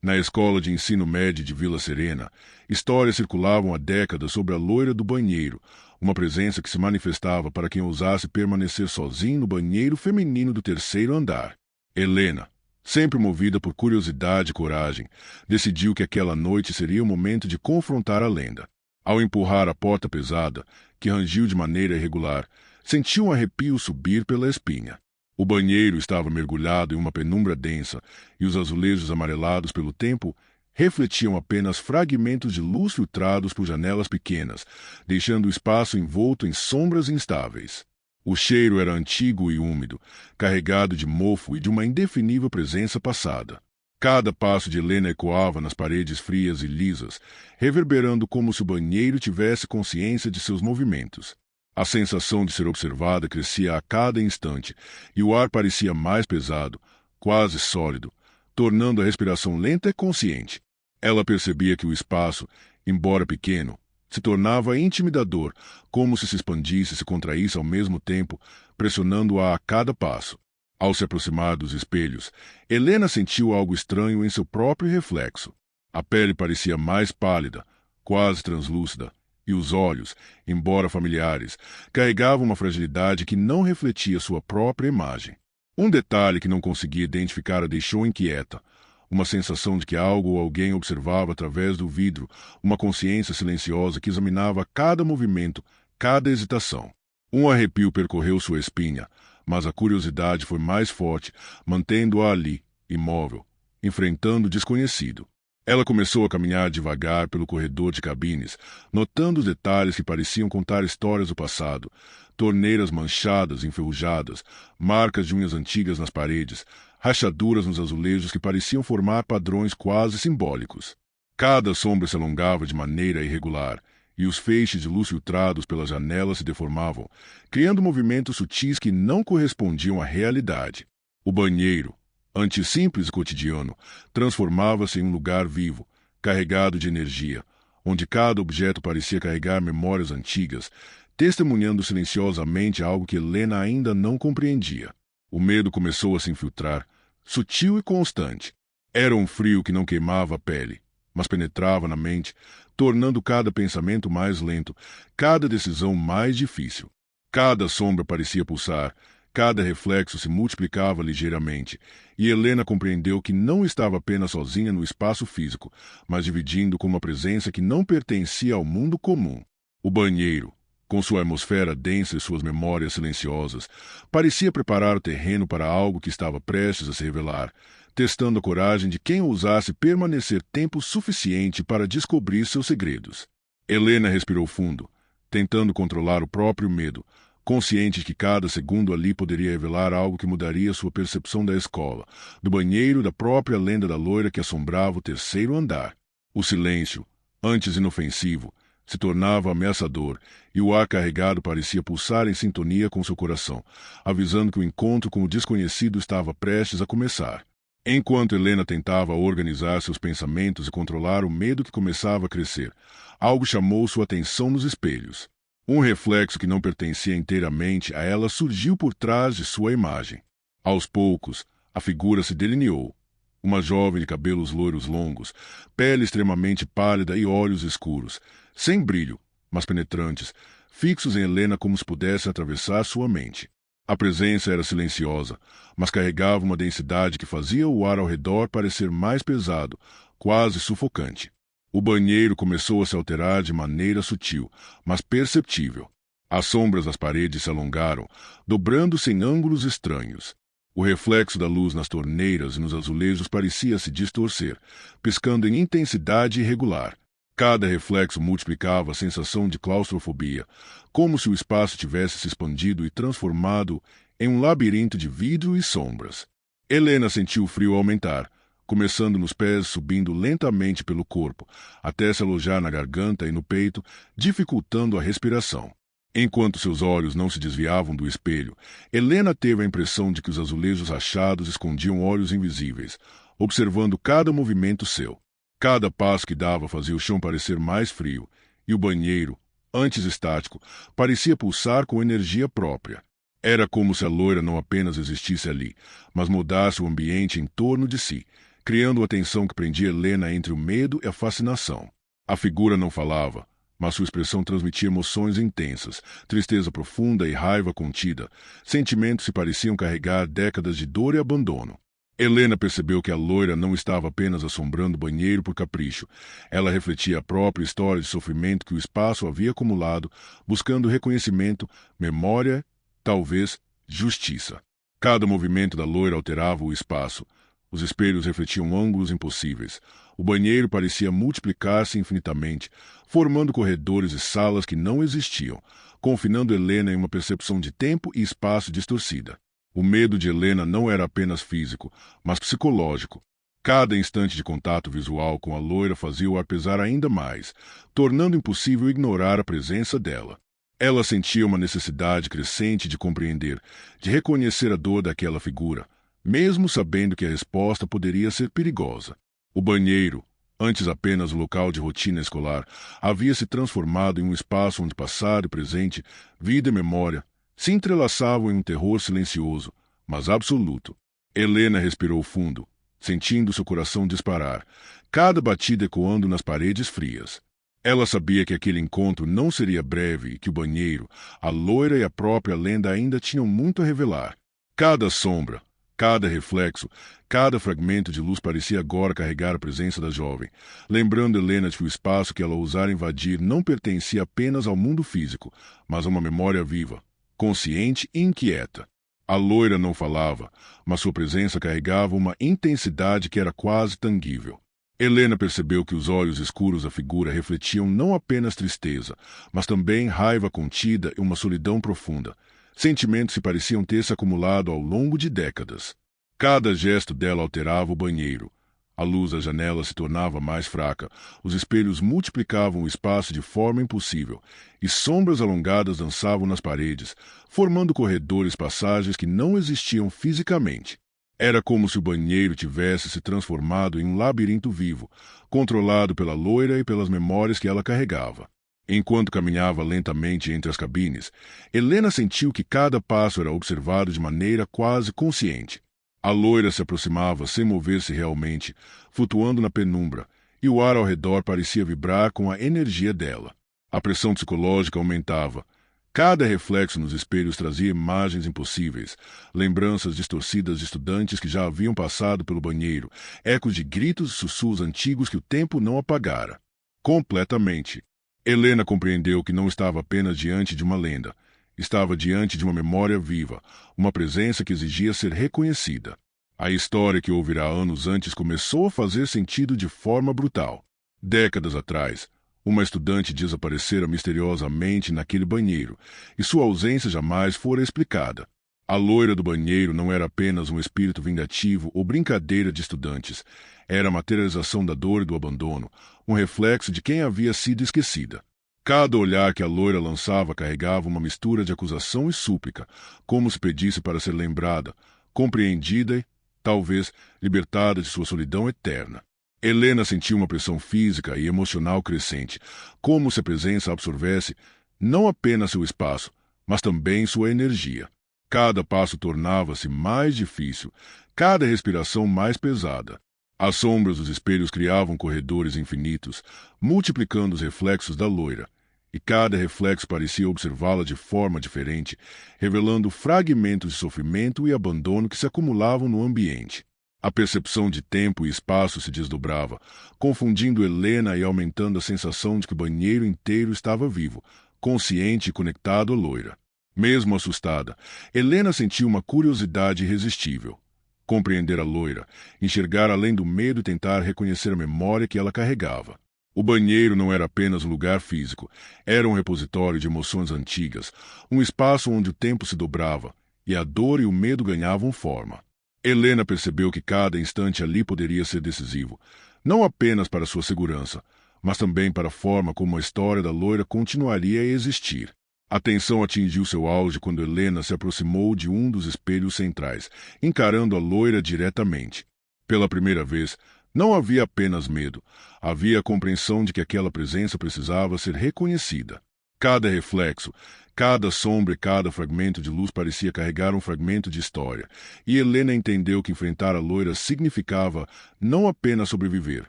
Na escola de ensino médio de Vila Serena, histórias circulavam há décadas sobre a loira do banheiro, uma presença que se manifestava para quem ousasse permanecer sozinho no banheiro feminino do terceiro andar. Helena, sempre movida por curiosidade e coragem, decidiu que aquela noite seria o momento de confrontar a lenda. Ao empurrar a porta pesada, que rangiu de maneira irregular, sentiu um arrepio subir pela espinha. O banheiro estava mergulhado em uma penumbra densa, e os azulejos amarelados pelo tempo refletiam apenas fragmentos de luz filtrados por janelas pequenas, deixando o espaço envolto em sombras instáveis. O cheiro era antigo e úmido, carregado de mofo e de uma indefinível presença passada. Cada passo de Helena ecoava nas paredes frias e lisas, reverberando como se o banheiro tivesse consciência de seus movimentos. A sensação de ser observada crescia a cada instante, e o ar parecia mais pesado, quase sólido, tornando a respiração lenta e consciente. Ela percebia que o espaço, embora pequeno, se tornava intimidador, como se expandisse e se contraísse ao mesmo tempo, pressionando-a a cada passo. Ao se aproximar dos espelhos, Helena sentiu algo estranho em seu próprio reflexo. A pele parecia mais pálida, quase translúcida, e os olhos, embora familiares, carregavam uma fragilidade que não refletia sua própria imagem. Um detalhe que não conseguia identificar a deixou inquieta. Uma sensação de que algo ou alguém observava através do vidro, uma consciência silenciosa que examinava cada movimento, cada hesitação. Um arrepio percorreu sua espinha, mas a curiosidade foi mais forte, mantendo-a ali, imóvel, enfrentando o desconhecido. Ela começou a caminhar devagar pelo corredor de cabines, notando os detalhes que pareciam contar histórias do passado, torneiras manchadas e enferrujadas, marcas de unhas antigas nas paredes, rachaduras nos azulejos que pareciam formar padrões quase simbólicos. Cada sombra se alongava de maneira irregular, e os feixes de luz filtrados pelas janelas se deformavam, criando movimentos sutis que não correspondiam à realidade. O banheiro, antes simples e cotidiano, transformava-se em um lugar vivo, carregado de energia, onde cada objeto parecia carregar memórias antigas, testemunhando silenciosamente algo que Helena ainda não compreendia. O medo começou a se infiltrar, sutil e constante. Era um frio que não queimava a pele, mas penetrava na mente, tornando cada pensamento mais lento, cada decisão mais difícil. Cada sombra parecia pulsar, cada reflexo se multiplicava ligeiramente, e Helena compreendeu que não estava apenas sozinha no espaço físico, mas dividindo com uma presença que não pertencia ao mundo comum. O banheiro, com sua atmosfera densa e suas memórias silenciosas, parecia preparar o terreno para algo que estava prestes a se revelar, testando a coragem de quem ousasse permanecer tempo suficiente para descobrir seus segredos. Helena respirou fundo, tentando controlar o próprio medo, consciente de que cada segundo ali poderia revelar algo que mudaria sua percepção da escola, do banheiro e da própria lenda da loira que assombrava o terceiro andar. O silêncio, antes inofensivo, se tornava ameaçador, e o ar carregado parecia pulsar em sintonia com seu coração, avisando que o encontro com o desconhecido estava prestes a começar. Enquanto Helena tentava organizar seus pensamentos e controlar o medo que começava a crescer, algo chamou sua atenção nos espelhos. Um reflexo que não pertencia inteiramente a ela surgiu por trás de sua imagem. Aos poucos, a figura se delineou. Uma jovem de cabelos loiros longos, pele extremamente pálida e olhos escuros, sem brilho, mas penetrantes, fixos em Helena como se pudesse atravessar sua mente. A presença era silenciosa, mas carregava uma densidade que fazia o ar ao redor parecer mais pesado, quase sufocante. O banheiro começou a se alterar de maneira sutil, mas perceptível. As sombras das paredes se alongaram, dobrando-se em ângulos estranhos. O reflexo da luz nas torneiras e nos azulejos parecia se distorcer, piscando em intensidade irregular. Cada reflexo multiplicava a sensação de claustrofobia, como se o espaço tivesse se expandido e transformado em um labirinto de vidro e sombras. Helena sentiu o frio aumentar, começando nos pés, subindo lentamente pelo corpo, até se alojar na garganta e no peito, dificultando a respiração. Enquanto seus olhos não se desviavam do espelho, Helena teve a impressão de que os azulejos rachados escondiam olhos invisíveis, observando cada movimento seu. Cada passo que dava fazia o chão parecer mais frio, e o banheiro, antes estático, parecia pulsar com energia própria. Era como se a loira não apenas existisse ali, mas mudasse o ambiente em torno de si, criando uma tensão que prendia Helena entre o medo e a fascinação. A figura não falava, mas sua expressão transmitia emoções intensas, tristeza profunda e raiva contida. Sentimentos que pareciam carregar décadas de dor e abandono. Helena percebeu que a loira não estava apenas assombrando o banheiro por capricho. Ela refletia a própria história de sofrimento que o espaço havia acumulado, buscando reconhecimento, memória, talvez justiça. Cada movimento da loira alterava o espaço. Os espelhos refletiam ângulos impossíveis. O banheiro parecia multiplicar-se infinitamente, formando corredores e salas que não existiam, confinando Helena em uma percepção de tempo e espaço distorcida. O medo de Helena não era apenas físico, mas psicológico. Cada instante de contato visual com a loira fazia-o pesar ainda mais, tornando impossível ignorar a presença dela. Ela sentia uma necessidade crescente de compreender, de reconhecer a dor daquela figura, mesmo sabendo que a resposta poderia ser perigosa. O banheiro, antes apenas um local de rotina escolar, havia se transformado em um espaço onde passado e presente, vida e memória, se entrelaçavam em um terror silencioso, mas absoluto. Helena respirou fundo, sentindo seu coração disparar, cada batida ecoando nas paredes frias. Ela sabia que aquele encontro não seria breve e que o banheiro, a loira e a própria lenda ainda tinham muito a revelar. Cada sombra, cada reflexo, cada fragmento de luz parecia agora carregar a presença da jovem, lembrando Helena de que o espaço que ela ousara invadir não pertencia apenas ao mundo físico, mas a uma memória viva, consciente e inquieta. A loira não falava, mas sua presença carregava uma intensidade que era quase tangível. Helena percebeu que os olhos escuros da figura refletiam não apenas tristeza, mas também raiva contida e uma solidão profunda, sentimentos que pareciam ter se acumulado ao longo de décadas. Cada gesto dela alterava o banheiro. A luz da janela se tornava mais fraca, os espelhos multiplicavam o espaço de forma impossível, e sombras alongadas dançavam nas paredes, formando corredores e passagens que não existiam fisicamente. Era como se o banheiro tivesse se transformado em um labirinto vivo, controlado pela loira e pelas memórias que ela carregava. Enquanto caminhava lentamente entre as cabines, Helena sentiu que cada passo era observado de maneira quase consciente. A loira se aproximava sem mover-se realmente, flutuando na penumbra, e o ar ao redor parecia vibrar com a energia dela. A pressão psicológica aumentava. Cada reflexo nos espelhos trazia imagens impossíveis, lembranças distorcidas de estudantes que já haviam passado pelo banheiro, ecos de gritos e sussurros antigos que o tempo não apagara. Completamente. Helena compreendeu que não estava apenas diante de uma lenda. Estava diante de uma memória viva, uma presença que exigia ser reconhecida. A história que ouvirá anos antes começou a fazer sentido de forma brutal. Décadas atrás, uma estudante desaparecera misteriosamente naquele banheiro, e sua ausência jamais fora explicada. A loira do banheiro não era apenas um espírito vingativo ou brincadeira de estudantes. Era a materialização da dor e do abandono, um reflexo de quem havia sido esquecida. Cada olhar que a loira lançava carregava uma mistura de acusação e súplica, como se pedisse para ser lembrada, compreendida e, talvez, libertada de sua solidão eterna. Helena sentiu uma pressão física e emocional crescente, como se a presença absorvesse não apenas seu espaço, mas também sua energia. Cada passo tornava-se mais difícil, cada respiração mais pesada. As sombras dos espelhos criavam corredores infinitos, multiplicando os reflexos da loira, e cada reflexo parecia observá-la de forma diferente, revelando fragmentos de sofrimento e abandono que se acumulavam no ambiente. A percepção de tempo e espaço se desdobrava, confundindo Helena e aumentando a sensação de que o banheiro inteiro estava vivo, consciente e conectado à loira. Mesmo assustada, Helena sentiu uma curiosidade irresistível. Compreender a loira, enxergar além do medo e tentar reconhecer a memória que ela carregava. O banheiro não era apenas um lugar físico, era um repositório de emoções antigas, um espaço onde o tempo se dobrava, e a dor e o medo ganhavam forma. Helena percebeu que cada instante ali poderia ser decisivo, não apenas para sua segurança, mas também para a forma como a história da loira continuaria a existir. A tensão atingiu seu auge quando Helena se aproximou de um dos espelhos centrais, encarando a loira diretamente. Pela primeira vez, não havia apenas medo, havia a compreensão de que aquela presença precisava ser reconhecida. Cada reflexo, cada sombra e cada fragmento de luz parecia carregar um fragmento de história, e Helena entendeu que enfrentar a loira significava não apenas sobreviver,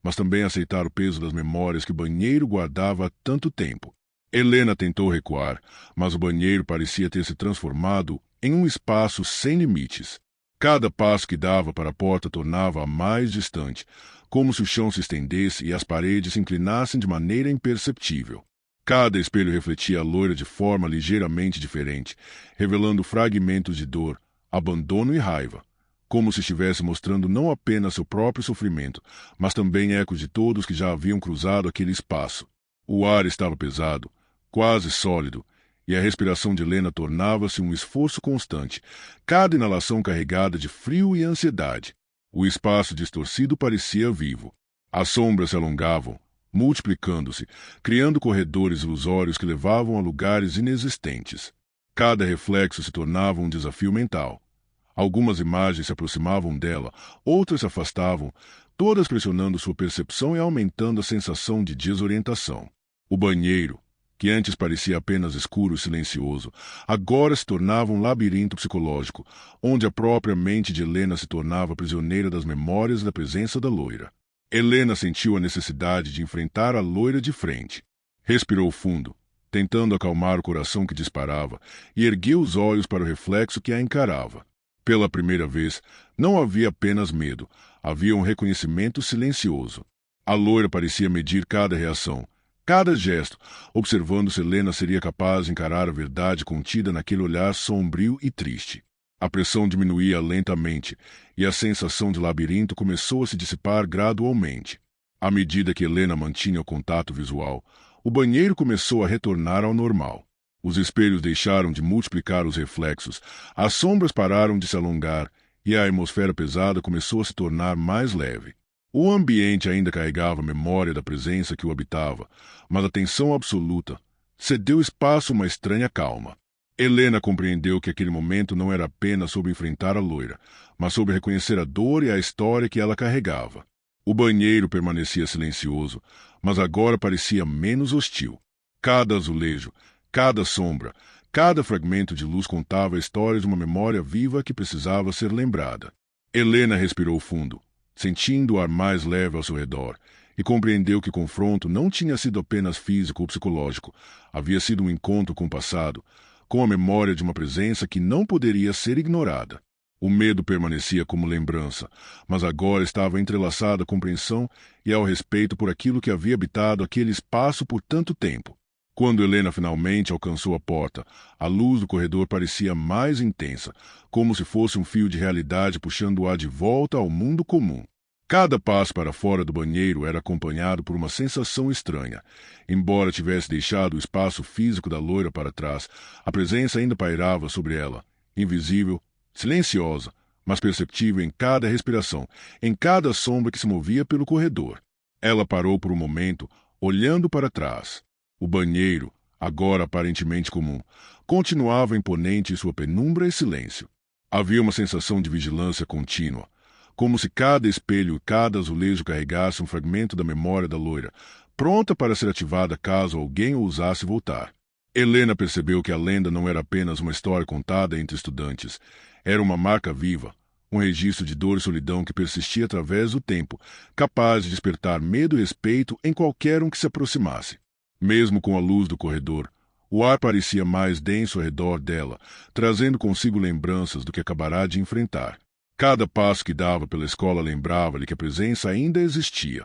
mas também aceitar o peso das memórias que o banheiro guardava há tanto tempo. Helena tentou recuar, mas o banheiro parecia ter se transformado em um espaço sem limites. Cada passo que dava para a porta tornava-a mais distante, como se o chão se estendesse e as paredes se inclinassem de maneira imperceptível. Cada espelho refletia a loira de forma ligeiramente diferente, revelando fragmentos de dor, abandono e raiva, como se estivesse mostrando não apenas seu próprio sofrimento, mas também ecos de todos que já haviam cruzado aquele espaço. O ar estava pesado, quase sólido, e a respiração de Helena tornava-se um esforço constante, cada inalação carregada de frio e ansiedade. O espaço distorcido parecia vivo. As sombras se alongavam, multiplicando-se, criando corredores ilusórios que levavam a lugares inexistentes. Cada reflexo se tornava um desafio mental. Algumas imagens se aproximavam dela, outras se afastavam, todas pressionando sua percepção e aumentando a sensação de desorientação. O banheiro, que antes parecia apenas escuro e silencioso, agora se tornava um labirinto psicológico, onde a própria mente de Helena se tornava prisioneira das memórias da presença da loira. Helena sentiu a necessidade de enfrentar a loira de frente. Respirou fundo, tentando acalmar o coração que disparava, e ergueu os olhos para o reflexo que a encarava. Pela primeira vez, não havia apenas medo, havia um reconhecimento silencioso. A loira parecia medir cada reação, cada gesto, observando se Helena seria capaz de encarar a verdade contida naquele olhar sombrio e triste. A pressão diminuía lentamente, e a sensação de labirinto começou a se dissipar gradualmente. À medida que Helena mantinha o contato visual, o banheiro começou a retornar ao normal. Os espelhos deixaram de multiplicar os reflexos, as sombras pararam de se alongar, e a atmosfera pesada começou a se tornar mais leve. O ambiente ainda carregava a memória da presença que o habitava, mas a tensão absoluta cedeu espaço a uma estranha calma. Helena compreendeu que aquele momento não era apenas sobre enfrentar a loira, mas sobre reconhecer a dor e a história que ela carregava. O banheiro permanecia silencioso, mas agora parecia menos hostil. Cada azulejo, cada sombra, cada fragmento de luz contava a história de uma memória viva que precisava ser lembrada. Helena respirou fundo, sentindo o ar mais leve ao seu redor, e compreendeu que o confronto não tinha sido apenas físico ou psicológico, havia sido um encontro com o passado, com a memória de uma presença que não poderia ser ignorada. O medo permanecia como lembrança, mas agora estava entrelaçada à compreensão e ao respeito por aquilo que havia habitado aquele espaço por tanto tempo. Quando Helena finalmente alcançou a porta, a luz do corredor parecia mais intensa, como se fosse um fio de realidade puxando-a de volta ao mundo comum. Cada passo para fora do banheiro era acompanhado por uma sensação estranha. Embora tivesse deixado o espaço físico da loira para trás, a presença ainda pairava sobre ela, invisível, silenciosa, mas perceptível em cada respiração, em cada sombra que se movia pelo corredor. Ela parou por um momento, olhando para trás. O banheiro, agora aparentemente comum, continuava imponente em sua penumbra e silêncio. Havia uma sensação de vigilância contínua, como se cada espelho e cada azulejo carregasse um fragmento da memória da loira, pronta para ser ativada caso alguém ousasse voltar. Helena percebeu que a lenda não era apenas uma história contada entre estudantes, era uma marca viva, um registro de dor e solidão que persistia através do tempo, capaz de despertar medo e respeito em qualquer um que se aproximasse. Mesmo com a luz do corredor, o ar parecia mais denso ao redor dela, trazendo consigo lembranças do que acabará de enfrentar. Cada passo que dava pela escola lembrava-lhe que a presença ainda existia.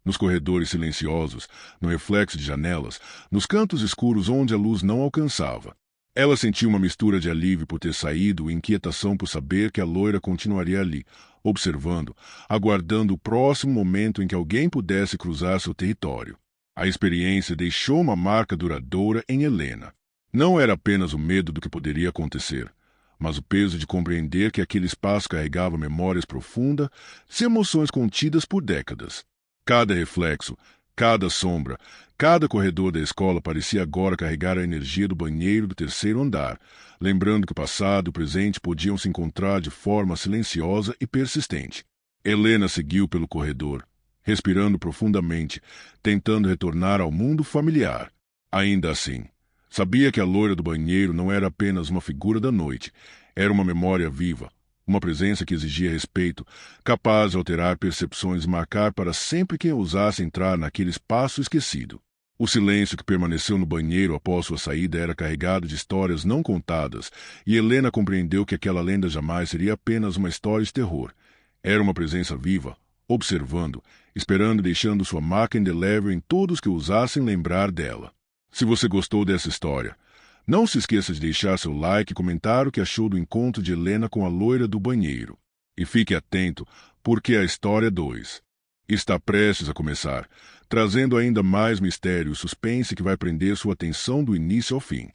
Nos corredores silenciosos, no reflexo de janelas, nos cantos escuros onde a luz não alcançava. Ela sentiu uma mistura de alívio por ter saído e inquietação por saber que a loira continuaria ali, observando, aguardando o próximo momento em que alguém pudesse cruzar seu território. A experiência deixou uma marca duradoura em Helena. Não era apenas o medo do que poderia acontecer, mas o peso de compreender que aquele espaço carregava memórias profundas e emoções contidas por décadas. Cada reflexo, cada sombra, cada corredor da escola parecia agora carregar a energia do banheiro do terceiro andar, lembrando que o passado e o presente podiam se encontrar de forma silenciosa e persistente. Helena seguiu pelo corredor, respirando profundamente, tentando retornar ao mundo familiar. Ainda assim, Sabia que a loira do banheiro não era apenas uma figura da noite, era uma memória viva, uma presença que exigia respeito, capaz de alterar percepções e marcar para sempre quem ousasse entrar naquele espaço esquecido. O silêncio que permaneceu no banheiro após sua saída era carregado de histórias não contadas, e Helena compreendeu que aquela lenda jamais seria apenas uma história de terror. Era uma presença viva, observando, esperando e deixando sua marca indelével em todos que ousassem lembrar dela. Se você gostou dessa história, não se esqueça de deixar seu like e comentar o que achou do encontro de Helena com a loira do banheiro. E fique atento, porque a história 2 está prestes a começar, trazendo ainda mais mistério e suspense que vai prender sua atenção do início ao fim.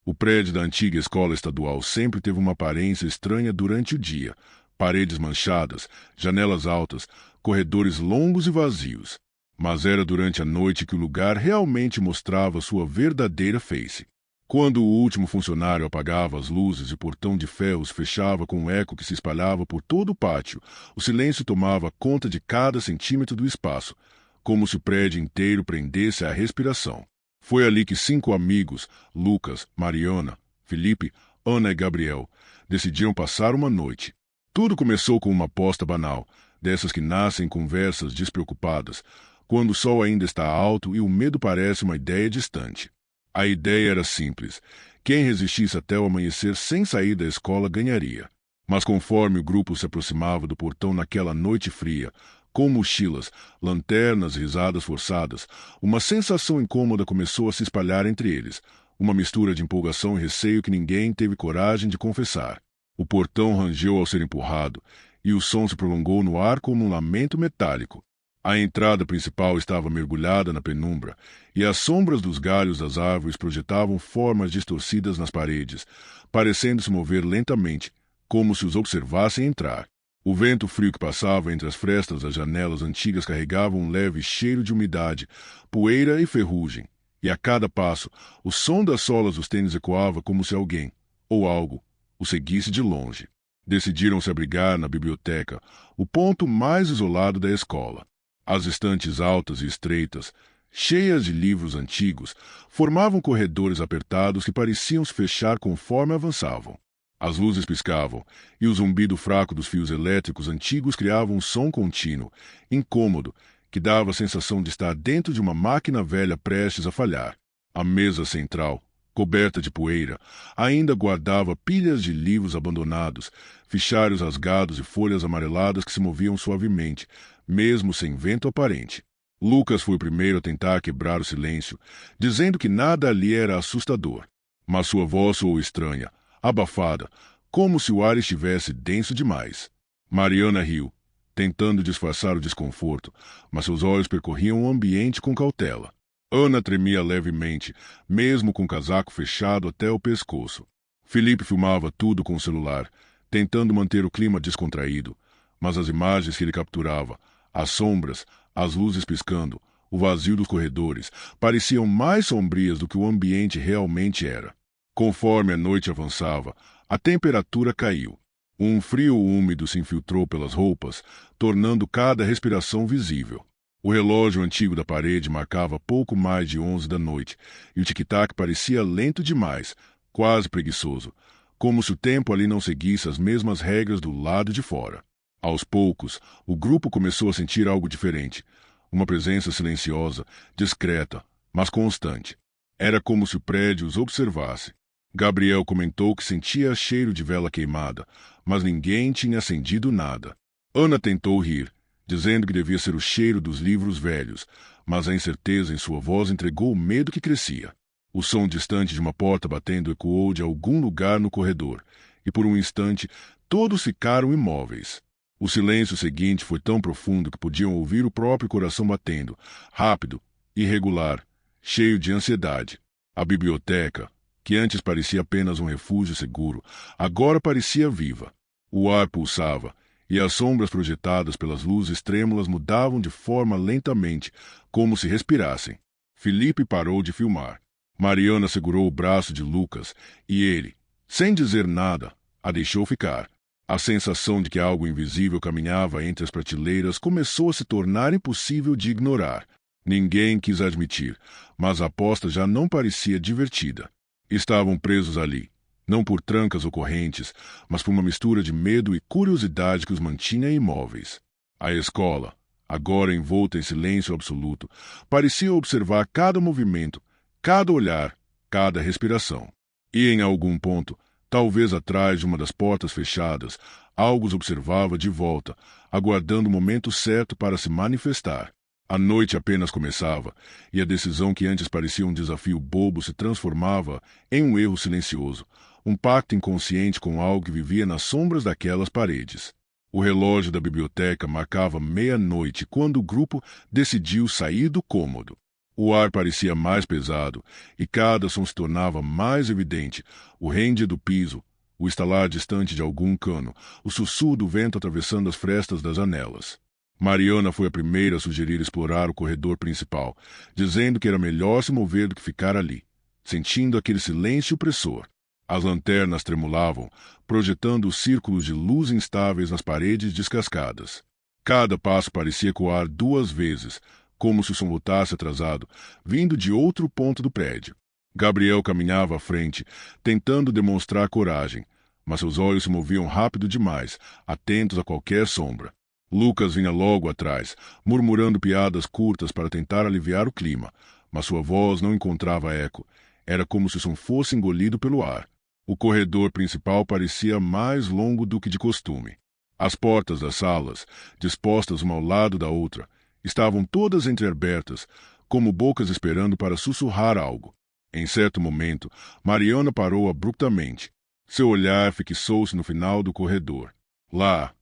O prédio da antiga escola estadual sempre teve uma aparência estranha durante o dia. Paredes manchadas, janelas altas, corredores longos e vazios. Mas era durante a noite que o lugar realmente mostrava sua verdadeira face. Quando o último funcionário apagava as luzes e o portão de ferro se fechava com um eco que se espalhava por todo o pátio, o silêncio tomava conta de cada centímetro do espaço, como se o prédio inteiro prendesse a respiração. Foi ali que 5 amigos, Lucas, Mariana, Felipe, Ana e Gabriel, decidiram passar uma noite. Tudo começou com uma aposta banal, dessas que nascem em conversas despreocupadas, quando o sol ainda está alto e o medo parece uma ideia distante. A ideia era simples. Quem resistisse até o amanhecer sem sair da escola ganharia. Mas conforme o grupo se aproximava do portão naquela noite fria, com mochilas, lanternas e risadas forçadas, uma sensação incômoda começou a se espalhar entre eles, uma mistura de empolgação e receio que ninguém teve coragem de confessar. O portão rangeu ao ser empurrado, e o som se prolongou no ar como um lamento metálico. A entrada principal estava mergulhada na penumbra, e as sombras dos galhos das árvores projetavam formas distorcidas nas paredes, parecendo se mover lentamente, como se os observassem entrar. O vento frio que passava entre as frestas das janelas antigas carregava um leve cheiro de umidade, poeira e ferrugem, e a cada passo, o som das solas dos tênis ecoava como se alguém, ou algo, o seguisse de longe. Decidiram se abrigar na biblioteca, o ponto mais isolado da escola. As estantes altas e estreitas, cheias de livros antigos, formavam corredores apertados que pareciam se fechar conforme avançavam. As luzes piscavam, e o zumbido fraco dos fios elétricos antigos criava um som contínuo, incômodo, que dava a sensação de estar dentro de uma máquina velha prestes a falhar. A mesa central, coberta de poeira, ainda guardava pilhas de livros abandonados, fichários rasgados e folhas amareladas que se moviam suavemente, mesmo sem vento aparente. Lucas foi o primeiro a tentar quebrar o silêncio, dizendo que nada ali era assustador. Mas sua voz soou estranha, abafada, como se o ar estivesse denso demais. Mariana riu, tentando disfarçar o desconforto, mas seus olhos percorriam o ambiente com cautela. Ana tremia levemente, mesmo com o casaco fechado até o pescoço. Felipe filmava tudo com o celular, tentando manter o clima descontraído, mas as imagens que ele capturava, as sombras, as luzes piscando, o vazio dos corredores, pareciam mais sombrias do que o ambiente realmente era. Conforme a noite avançava, a temperatura caiu. Um frio úmido se infiltrou pelas roupas, tornando cada respiração visível. O relógio antigo da parede marcava pouco mais de 11 da noite, e o tic-tac parecia lento demais, quase preguiçoso, como se o tempo ali não seguisse as mesmas regras do lado de fora. Aos poucos, o grupo começou a sentir algo diferente, uma presença silenciosa, discreta, mas constante. Era como se o prédio os observasse. Gabriel comentou que sentia cheiro de vela queimada, mas ninguém tinha acendido nada. Ana tentou rir, dizendo que devia ser o cheiro dos livros velhos, mas a incerteza em sua voz entregou o medo que crescia. O som distante de uma porta batendo ecoou de algum lugar no corredor, e por um instante todos ficaram imóveis. O silêncio seguinte foi tão profundo que podiam ouvir o próprio coração batendo, rápido, irregular, cheio de ansiedade. A biblioteca, que antes parecia apenas um refúgio seguro, agora parecia viva. O ar pulsava, e as sombras projetadas pelas luzes trêmulas mudavam de forma lentamente, como se respirassem. Felipe parou de filmar. Mariana segurou o braço de Lucas, e ele, sem dizer nada, a deixou ficar. A sensação de que algo invisível caminhava entre as prateleiras começou a se tornar impossível de ignorar. Ninguém quis admitir, mas a aposta já não parecia divertida. Estavam presos ali, não por trancas ou correntes, mas por uma mistura de medo e curiosidade que os mantinha imóveis. A escola, agora envolta em silêncio absoluto, parecia observar cada movimento, cada olhar, cada respiração. E em algum ponto, talvez atrás de uma das portas fechadas, algo os observava de volta, aguardando o momento certo para se manifestar. A noite apenas começava, e a decisão que antes parecia um desafio bobo se transformava em um erro silencioso, um pacto inconsciente com algo que vivia nas sombras daquelas paredes. O relógio da biblioteca marcava meia-noite quando o grupo decidiu sair do cômodo. O ar parecia mais pesado, e cada som se tornava mais evidente, o rende do piso, o estalar distante de algum cano, o sussurro do vento atravessando as frestas das janelas. Mariana foi a primeira a sugerir explorar o corredor principal, dizendo que era melhor se mover do que ficar ali, sentindo aquele silêncio opressor. As lanternas tremulavam, projetando círculos de luz instáveis nas paredes descascadas. Cada passo parecia ecoar 2 vezes, como se o som voltasse atrasado, vindo de outro ponto do prédio. Gabriel caminhava à frente, tentando demonstrar coragem, mas seus olhos se moviam rápido demais, atentos a qualquer sombra. Lucas vinha logo atrás, murmurando piadas curtas para tentar aliviar o clima, mas sua voz não encontrava eco. Era como se o som fosse engolido pelo ar. O corredor principal parecia mais longo do que de costume. As portas das salas, dispostas uma ao lado da outra, estavam todas entreabertas, como bocas esperando para sussurrar algo. Em certo momento, Mariana parou abruptamente. Seu olhar fixou-se no final do corredor. Lá,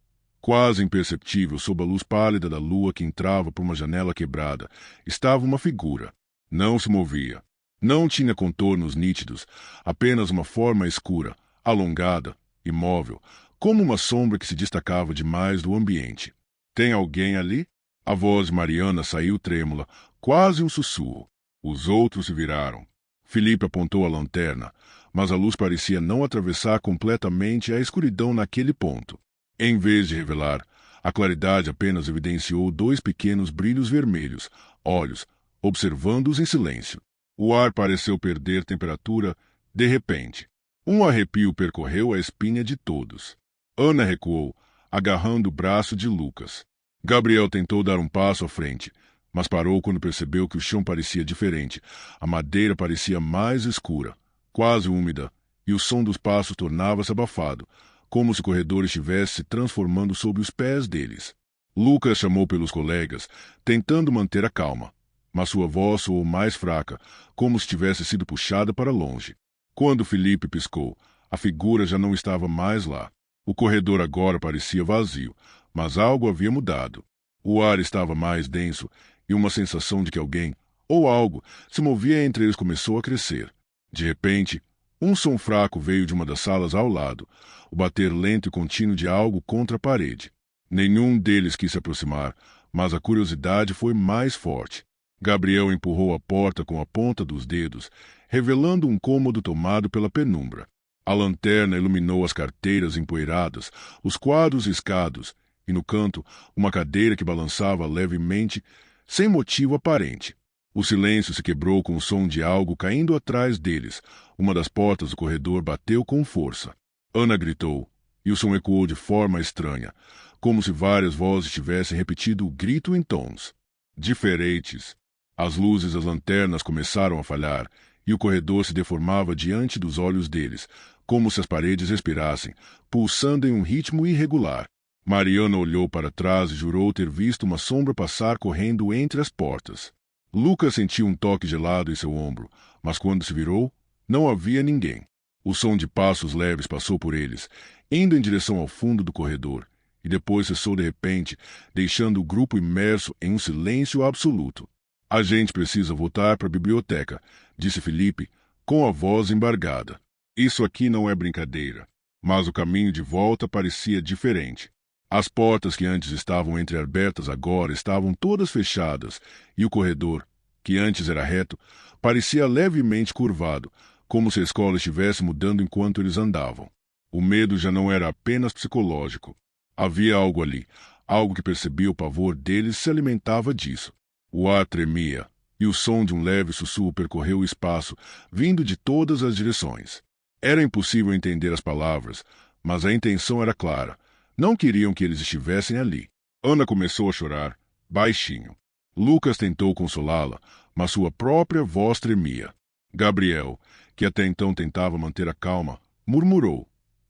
quase imperceptível sob a luz pálida da lua que entrava por uma janela quebrada, estava uma figura. Não se movia. Não tinha contornos nítidos, apenas uma forma escura, alongada, imóvel, como uma sombra que se destacava demais do ambiente. Tem alguém ali? A voz de Mariana saiu trêmula, quase um sussurro. Os outros se viraram. Felipe apontou a lanterna, mas a luz parecia não atravessar completamente a escuridão naquele ponto. Em vez de revelar, a claridade apenas evidenciou 2 pequenos brilhos vermelhos, olhos, observando-os em silêncio. O ar pareceu perder temperatura de repente. Um arrepio percorreu a espinha de todos. Ana recuou, agarrando o braço de Lucas. Gabriel tentou dar um passo à frente, mas parou quando percebeu que o chão parecia diferente. A madeira parecia mais escura, quase úmida, e o som dos passos tornava-se abafado, como se o corredor estivesse se transformando sob os pés deles. Lucas chamou pelos colegas, tentando manter a calma, mas sua voz soou mais fraca, como se tivesse sido puxada para longe. Quando Felipe piscou, a figura já não estava mais lá. O corredor agora parecia vazio, mas algo havia mudado. O ar estava mais denso e uma sensação de que alguém, ou algo, se movia entre eles começou a crescer. De repente, um som fraco veio de uma das salas ao lado, o bater lento e contínuo de algo contra a parede. Nenhum deles quis se aproximar, mas a curiosidade foi mais forte. Gabriel empurrou a porta com a ponta dos dedos, revelando um cômodo tomado pela penumbra. A lanterna iluminou as carteiras empoeiradas, os quadros riscados, e no canto, uma cadeira que balançava levemente, sem motivo aparente. O silêncio se quebrou com o som de algo caindo atrás deles. Uma das portas do corredor bateu com força. Ana gritou, e o som ecoou de forma estranha, como se várias vozes tivessem repetido o grito em tons diferentes. As luzes das lanternas começaram a falhar, e o corredor se deformava diante dos olhos deles, como se as paredes respirassem, pulsando em um ritmo irregular. Mariana olhou para trás e jurou ter visto uma sombra passar correndo entre as portas. Lucas sentiu um toque gelado em seu ombro, mas quando se virou, não havia ninguém. O som de passos leves passou por eles, indo em direção ao fundo do corredor, e depois cessou de repente, deixando o grupo imerso em um silêncio absoluto. A gente precisa voltar para a biblioteca, disse Felipe, com a voz embargada. Isso aqui não é brincadeira. Mas o caminho de volta parecia diferente. As portas que antes estavam entreabertas agora estavam todas fechadas, e o corredor, que antes era reto, parecia levemente curvado, como se a escola estivesse mudando enquanto eles andavam. O medo já não era apenas psicológico. Havia algo ali, algo que percebia o pavor deles se alimentava disso. O ar tremia, e o som de um leve sussurro percorreu o espaço, vindo de todas as direções. Era impossível entender as palavras, mas a intenção era clara. Não queriam que eles estivessem ali. Ana começou a chorar, baixinho. Lucas tentou consolá-la, mas sua própria voz tremia. Gabriel, que até então tentava manter a calma, murmurou: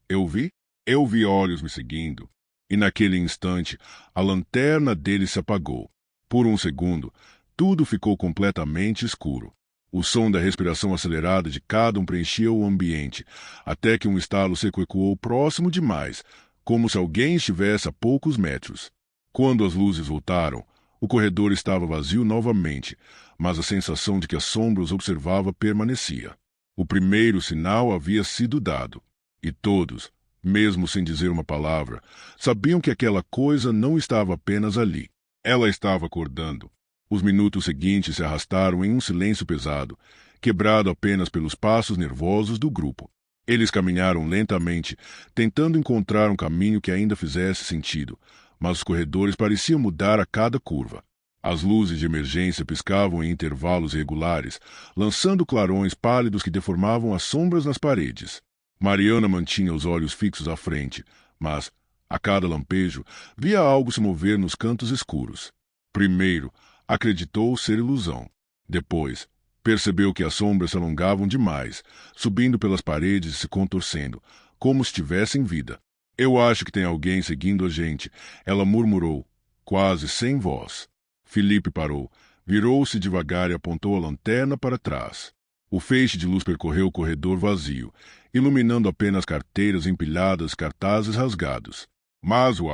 Eu vi? Eu vi olhos me seguindo. E naquele instante, a lanterna dele se apagou. Por um segundo, tudo ficou completamente escuro. O som da respiração acelerada de cada um preenchia o ambiente, até que um estalo seco ecoou próximo demais, como se alguém estivesse a poucos metros. Quando as luzes voltaram, o corredor estava vazio novamente, mas a sensação de que a sombra os observava permanecia. O primeiro sinal havia sido dado, e todos, mesmo sem dizer uma palavra, sabiam que aquela coisa não estava apenas ali. Ela estava acordando. Os minutos seguintes se arrastaram em um silêncio pesado, quebrado apenas pelos passos nervosos do grupo. Eles caminharam lentamente, tentando encontrar um caminho que ainda fizesse sentido, mas os corredores pareciam mudar a cada curva. As luzes de emergência piscavam em intervalos irregulares, lançando clarões pálidos que deformavam as sombras nas paredes. Mariana mantinha os olhos fixos à frente, mas, a cada lampejo, via algo se mover nos cantos escuros. Primeiro, acreditou ser ilusão. Depois, percebeu que as sombras se alongavam demais, subindo pelas paredes e se contorcendo, como se tivessem vida. Eu acho que tem alguém seguindo a gente, ela murmurou, quase sem voz. Felipe parou, virou-se devagar e apontou a lanterna para trás. O feixe de luz percorreu o corredor vazio, iluminando apenas carteiras empilhadas, cartazes rasgados. Mas o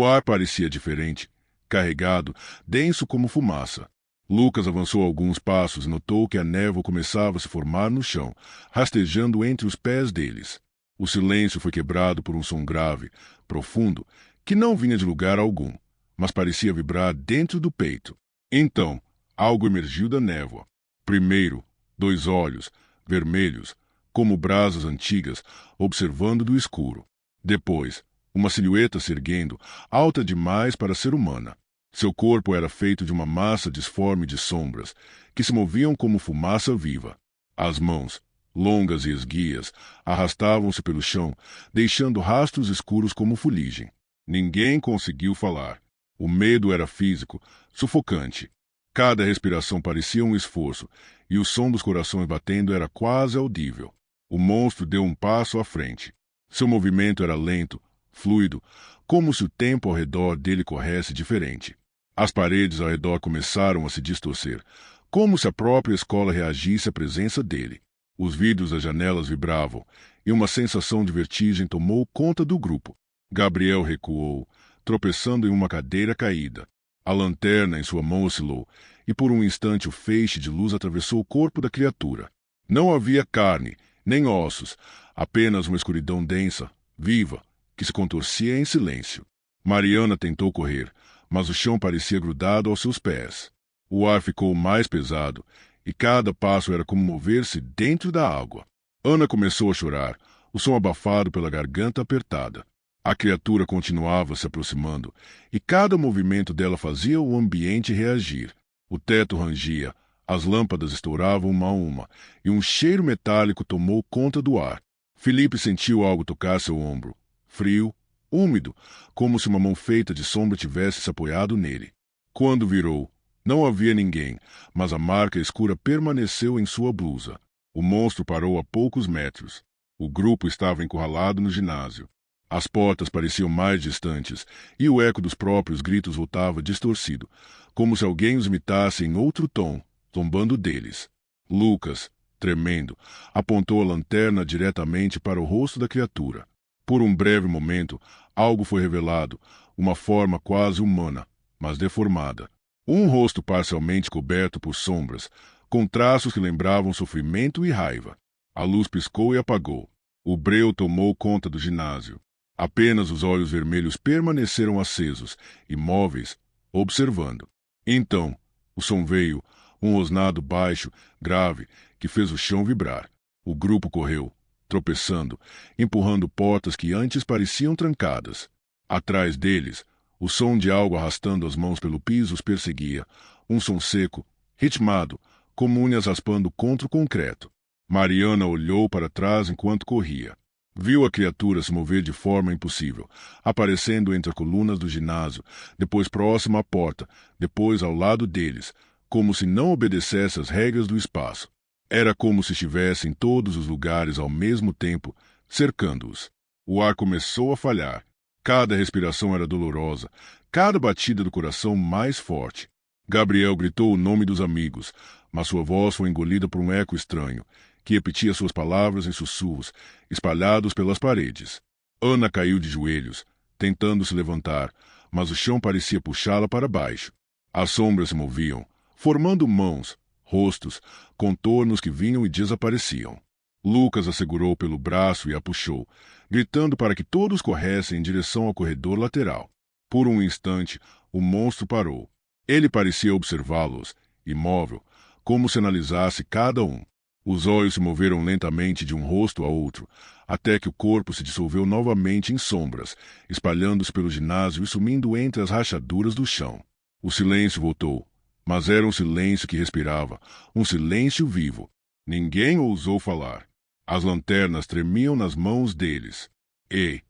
ar parecia diferente, carregado, denso como fumaça. Lucas avançou alguns passos e notou que a névoa começava a se formar no chão, rastejando entre os pés deles. O silêncio foi quebrado por um som grave, profundo, que não vinha de lugar algum, mas parecia vibrar dentro do peito. Então, algo emergiu da névoa. Primeiro, 2 olhos, vermelhos, como brasas antigas, observando do escuro. Depois, uma silhueta se erguendo, alta demais para ser humana. Seu corpo era feito de uma massa disforme de sombras, que se moviam como fumaça viva. As mãos, longas e esguias, arrastavam-se pelo chão, deixando rastros escuros como fuligem. Ninguém conseguiu falar. O medo era físico, sufocante. Cada respiração parecia um esforço, e o som dos corações batendo era quase audível. O monstro deu um passo à frente. Seu movimento era lento, fluido, como se o tempo ao redor dele corresse diferente. As paredes ao redor começaram a se distorcer, como se a própria escola reagisse à presença dele. Os vidros das janelas vibravam, e uma sensação de vertigem tomou conta do grupo. Gabriel recuou, tropeçando em uma cadeira caída. A lanterna em sua mão oscilou, e por um instante o feixe de luz atravessou o corpo da criatura. Não havia carne, nem ossos, apenas uma escuridão densa, viva, que se contorcia em silêncio. Mariana tentou correr, mas o chão parecia grudado aos seus pés. O ar ficou mais pesado, e cada passo era como mover-se dentro da água. Ana começou a chorar, o som abafado pela garganta apertada. A criatura continuava se aproximando, e cada movimento dela fazia o ambiente reagir. O teto rangia, as lâmpadas estouravam uma a uma, e um cheiro metálico tomou conta do ar. Felipe sentiu algo tocar seu ombro, frio, úmido, como se uma mão feita de sombra tivesse se apoiado nele. Quando virou, não havia ninguém, mas a marca escura permaneceu em sua blusa. O monstro parou a poucos metros. O grupo estava encurralado no ginásio. As portas pareciam mais distantes, e o eco dos próprios gritos voltava distorcido, como se alguém os imitasse em outro tom, zombando deles. Lucas, tremendo, apontou a lanterna diretamente para o rosto da criatura. Por um breve momento, algo foi revelado, uma forma quase humana, mas deformada. Um rosto parcialmente coberto por sombras, com traços que lembravam sofrimento e raiva. A luz piscou e apagou. O breu tomou conta do ginásio. Apenas os olhos vermelhos permaneceram acesos, imóveis, observando. Então, o som veio, um rosnado baixo, grave, que fez o chão vibrar. O grupo correu, tropeçando, empurrando portas que antes pareciam trancadas. Atrás deles, o som de algo arrastando as mãos pelo piso os perseguia, um som seco, ritmado, como unhas raspando contra o concreto. Mariana olhou para trás enquanto corria. Viu a criatura se mover de forma impossível, aparecendo entre as colunas do ginásio, depois próximo à porta, depois ao lado deles, como se não obedecesse às regras do espaço. Era como se estivesse em todos os lugares ao mesmo tempo, cercando-os. O ar começou a falhar. Cada respiração era dolorosa, cada batida do coração mais forte. Gabriel gritou o nome dos amigos, mas sua voz foi engolida por um eco estranho, que repetia suas palavras em sussurros, espalhados pelas paredes. Ana caiu de joelhos, tentando se levantar, mas o chão parecia puxá-la para baixo. As sombras se moviam, formando mãos, rostos, contornos que vinham e desapareciam. Lucas a segurou pelo braço e a puxou, gritando para que todos corressem em direção ao corredor lateral. Por um instante, o monstro parou. Ele parecia observá-los, imóvel, como se analisasse cada um. Os olhos se moveram lentamente de um rosto a outro, até que o corpo se dissolveu novamente em sombras, espalhando-se pelo ginásio e sumindo entre as rachaduras do chão. O silêncio voltou, mas era um silêncio que respirava, um silêncio vivo. Ninguém ousou falar. As lanternas tremiam nas mãos deles. E,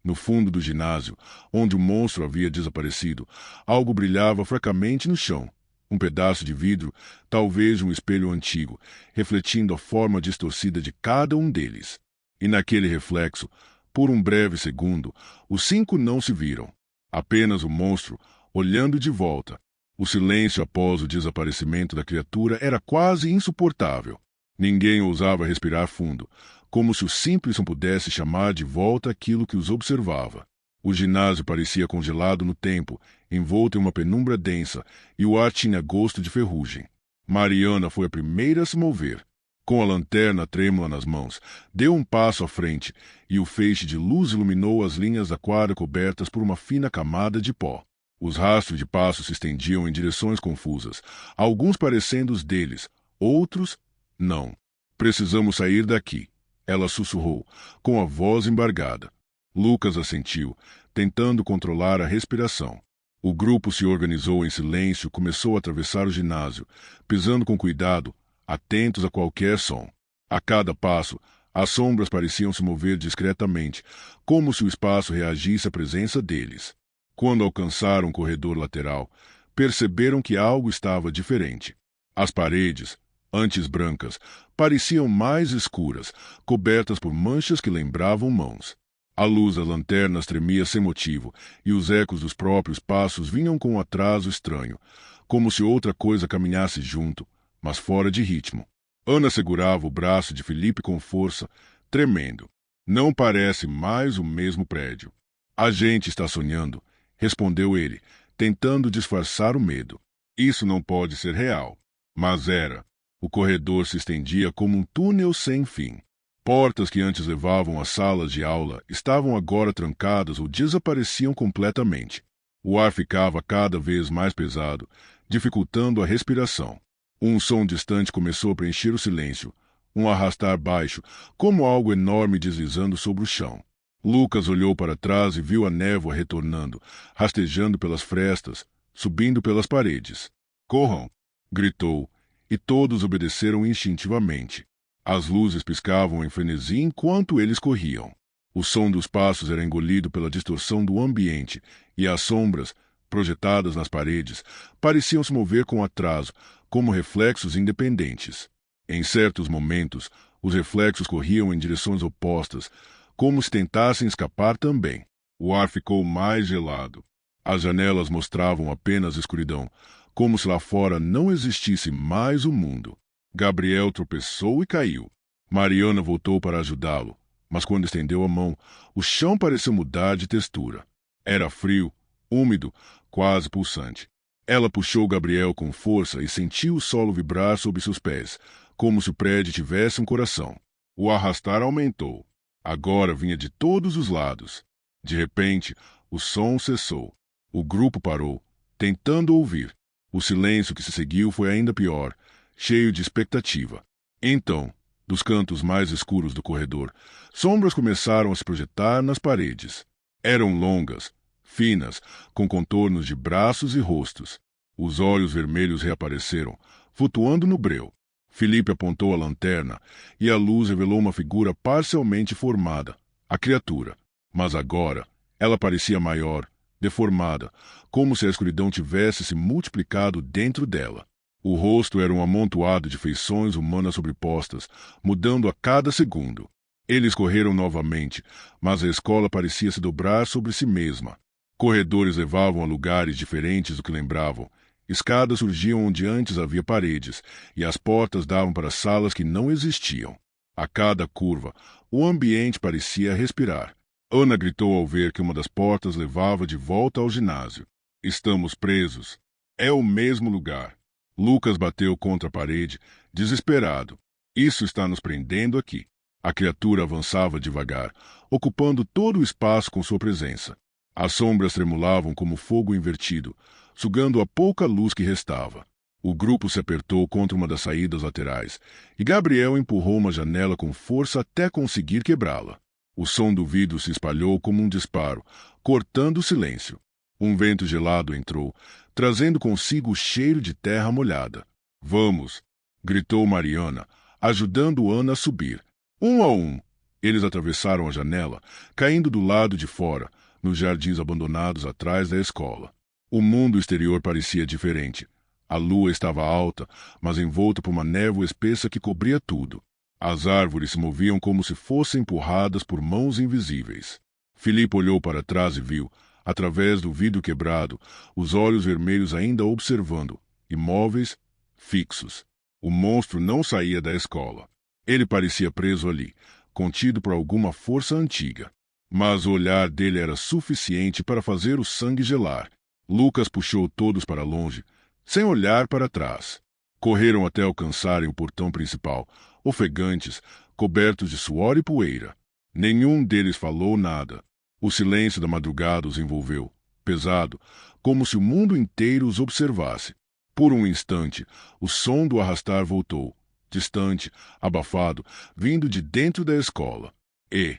no fundo do ginásio, onde o monstro havia desaparecido, algo brilhava fracamente no chão. Um pedaço de vidro, talvez um espelho antigo, refletindo a forma distorcida de cada um deles. E naquele reflexo, por um breve segundo, os 5 não se viram. Apenas o monstro, olhando de volta. O silêncio após o desaparecimento da criatura era quase insuportável. Ninguém ousava respirar fundo, como se o simples não pudesse chamar de volta aquilo que os observava. O ginásio parecia congelado no tempo, envolto em uma penumbra densa, e o ar tinha gosto de ferrugem. Mariana foi a primeira a se mover. Com a lanterna trêmula nas mãos, deu um passo à frente, e o feixe de luz iluminou as linhas da quadra cobertas por uma fina camada de pó. Os rastros de passos se estendiam em direções confusas, alguns parecendo os deles, outros não. Precisamos sair daqui, ela sussurrou, com a voz embargada. Lucas assentiu, tentando controlar a respiração. O grupo se organizou em silêncio e começou a atravessar o ginásio, pisando com cuidado, atentos a qualquer som. A cada passo, as sombras pareciam se mover discretamente, como se o espaço reagisse à presença deles. Quando alcançaram o corredor lateral, perceberam que algo estava diferente. As paredes, antes brancas, pareciam mais escuras, cobertas por manchas que lembravam mãos. A luz das lanternas tremia sem motivo, e os ecos dos próprios passos vinham com um atraso estranho, como se outra coisa caminhasse junto, mas fora de ritmo. Ana segurava o braço de Felipe com força, tremendo. Não parece mais o mesmo prédio. A gente está sonhando, respondeu ele, tentando disfarçar o medo. Isso não pode ser real. Mas era. O corredor se estendia como um túnel sem fim. Portas que antes levavam às salas de aula estavam agora trancadas ou desapareciam completamente. O ar ficava cada vez mais pesado, dificultando a respiração. Um som distante começou a preencher o silêncio, um arrastar baixo, como algo enorme deslizando sobre o chão. Lucas olhou para trás e viu a névoa retornando, rastejando pelas frestas, subindo pelas paredes. "Corram!" gritou, e todos obedeceram instintivamente. As luzes piscavam em frenesi enquanto eles corriam. O som dos passos era engolido pela distorção do ambiente, e as sombras, projetadas nas paredes, pareciam se mover com atraso, como reflexos independentes. Em certos momentos, os reflexos corriam em direções opostas, como se tentassem escapar também. O ar ficou mais gelado. As janelas mostravam apenas escuridão, como se lá fora não existisse mais o mundo. Gabriel tropeçou e caiu. Mariana voltou para ajudá-lo, mas quando estendeu a mão, o chão pareceu mudar de textura. Era frio, úmido, quase pulsante. Ela puxou Gabriel com força e sentiu o solo vibrar sob seus pés, como se o prédio tivesse um coração. O arrastar aumentou. Agora vinha de todos os lados. De repente, o som cessou. O grupo parou, tentando ouvir. O silêncio que se seguiu foi ainda pior, cheio de expectativa. Então, dos cantos mais escuros do corredor, sombras começaram a se projetar nas paredes. Eram longas, finas, com contornos de braços e rostos. Os olhos vermelhos reapareceram, flutuando no breu. Felipe apontou a lanterna e a luz revelou uma figura parcialmente formada, a criatura. Mas agora, ela parecia maior, deformada, como se a escuridão tivesse se multiplicado dentro dela. O rosto era um amontoado de feições humanas sobrepostas, mudando a cada segundo. Eles correram novamente, mas a escola parecia se dobrar sobre si mesma. Corredores levavam a lugares diferentes do que lembravam. Escadas surgiam onde antes havia paredes, e as portas davam para salas que não existiam. A cada curva, o ambiente parecia respirar. Ana gritou ao ver que uma das portas levava de volta ao ginásio. Estamos presos. É o mesmo lugar. Lucas bateu contra a parede, desesperado. Isso está nos prendendo aqui. A criatura avançava devagar, ocupando todo o espaço com sua presença. As sombras tremulavam como fogo invertido, sugando a pouca luz que restava. O grupo se apertou contra uma das saídas laterais, e Gabriel empurrou uma janela com força até conseguir quebrá-la. O som do vidro se espalhou como um disparo, cortando o silêncio. Um vento gelado entrou, trazendo consigo o cheiro de terra molhada. Vamos! Gritou Mariana, ajudando Ana a subir. Um a um, eles atravessaram a janela, caindo do lado de fora, nos jardins abandonados atrás da escola. O mundo exterior parecia diferente. A lua estava alta, mas envolta por uma névoa espessa que cobria tudo. As árvores se moviam como se fossem empurradas por mãos invisíveis. Filipe olhou para trás e viu, através do vidro quebrado, os olhos vermelhos ainda observando, imóveis, fixos. O monstro não saía da escola. Ele parecia preso ali, contido por alguma força antiga. Mas o olhar dele era suficiente para fazer o sangue gelar. Lucas puxou todos para longe, sem olhar para trás. Correram até alcançarem o portão principal, ofegantes, cobertos de suor e poeira. Nenhum deles falou nada. O silêncio da madrugada os envolveu, pesado, como se o mundo inteiro os observasse. Por um instante, o som do arrastar voltou, distante, abafado, vindo de dentro da escola. E,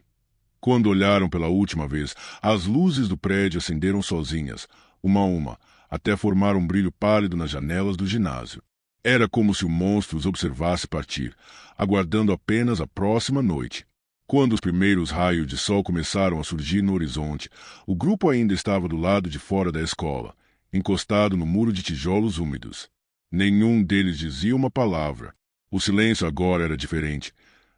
quando olharam pela última vez, as luzes do prédio acenderam sozinhas, uma a uma, até formar um brilho pálido nas janelas do ginásio. Era como se o monstro os observasse partir, aguardando apenas a próxima noite. Quando os primeiros raios de sol começaram a surgir no horizonte, o grupo ainda estava do lado de fora da escola, encostado no muro de tijolos úmidos. Nenhum deles dizia uma palavra. O silêncio agora era diferente.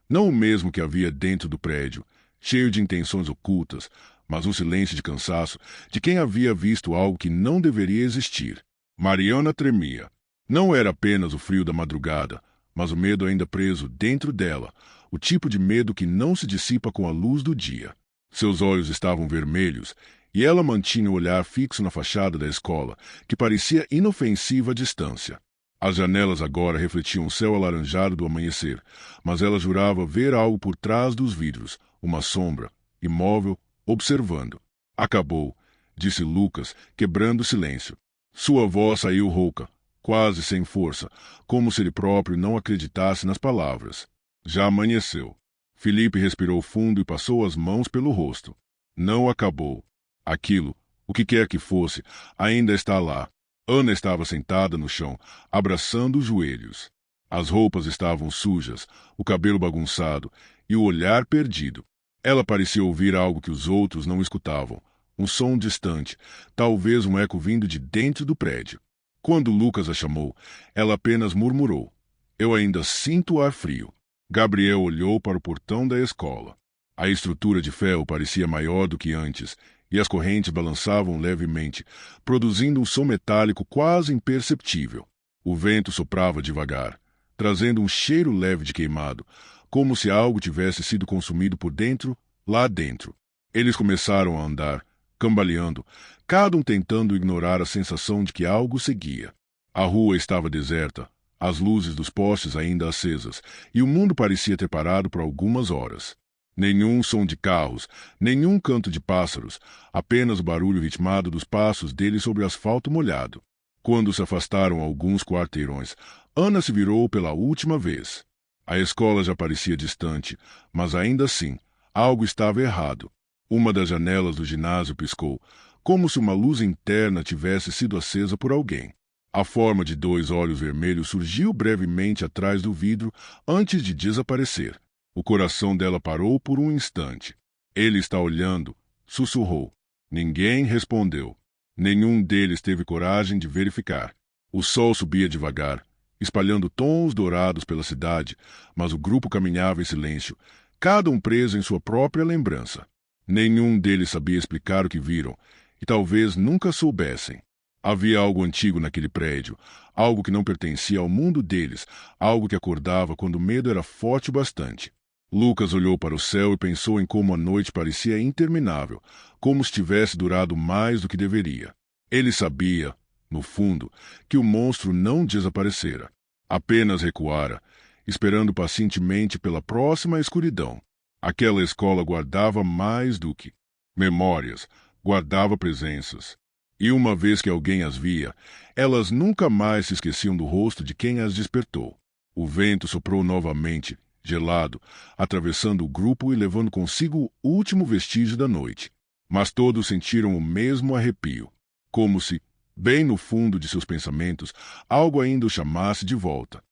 Não o mesmo que havia dentro do prédio, cheio de intenções ocultas, mas um silêncio de cansaço de quem havia visto algo que não deveria existir. Mariana tremia. Não era apenas o frio da madrugada, mas o medo ainda preso dentro dela, o tipo de medo que não se dissipa com a luz do dia. Seus olhos estavam vermelhos, e ela mantinha o olhar fixo na fachada da escola, que parecia inofensiva à distância. As janelas agora refletiam o céu alaranjado do amanhecer, mas ela jurava ver algo por trás dos vidros, uma sombra, imóvel, observando. Acabou, disse Lucas, quebrando o silêncio. Sua voz saiu rouca, quase sem força, como se ele próprio não acreditasse nas palavras. Já amanheceu. Felipe respirou fundo e passou as mãos pelo rosto. Não acabou. Aquilo, o que quer que fosse, ainda está lá. Ana estava sentada no chão, abraçando os joelhos. As roupas estavam sujas, o cabelo bagunçado e o olhar perdido. Ela parecia ouvir algo que os outros não escutavam. Um som distante, talvez um eco vindo de dentro do prédio. Quando Lucas a chamou, ela apenas murmurou. Eu ainda sinto o ar frio. Gabriel olhou para o portão da escola. A estrutura de ferro parecia maior do que antes, e as correntes balançavam levemente, produzindo um som metálico quase imperceptível. O vento soprava devagar, trazendo um cheiro leve de queimado, como se algo tivesse sido consumido por dentro, lá dentro. Eles começaram a andar, cambaleando, cada um tentando ignorar a sensação de que algo seguia. A rua estava deserta, as luzes dos postes ainda acesas, e o mundo parecia ter parado por algumas horas. Nenhum som de carros, nenhum canto de pássaros, apenas o barulho ritmado dos passos deles sobre o asfalto molhado. Quando se afastaram alguns quarteirões, Ana se virou pela última vez. A escola já parecia distante, mas ainda assim, algo estava errado. Uma das janelas do ginásio piscou, como se uma luz interna tivesse sido acesa por alguém. A forma de 2 olhos vermelhos surgiu brevemente atrás do vidro antes de desaparecer. O coração dela parou por um instante. Ele está olhando, sussurrou. Ninguém respondeu. Nenhum deles teve coragem de verificar. O sol subia devagar, espalhando tons dourados pela cidade, mas o grupo caminhava em silêncio, cada um preso em sua própria lembrança. Nenhum deles sabia explicar o que viram, e talvez nunca soubessem. Havia algo antigo naquele prédio, algo que não pertencia ao mundo deles, algo que acordava quando o medo era forte o bastante. Lucas olhou para o céu e pensou em como a noite parecia interminável, como se tivesse durado mais do que deveria. Ele sabia, no fundo, que o monstro não desaparecera. Apenas recuara, esperando pacientemente pela próxima escuridão. Aquela escola guardava mais do que memórias, guardava presenças. E uma vez que alguém as via, elas nunca mais se esqueciam do rosto de quem as despertou. O vento soprou novamente, gelado, atravessando o grupo e levando consigo o último vestígio da noite. Mas todos sentiram o mesmo arrepio, como se, bem no fundo de seus pensamentos, algo ainda o chamasse de volta.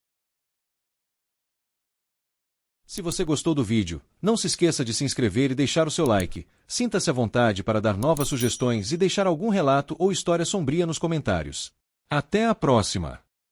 Se você gostou do vídeo, não se esqueça de se inscrever e deixar o seu like. Sinta-se à vontade para dar novas sugestões e deixar algum relato ou história sombria nos comentários. Até a próxima!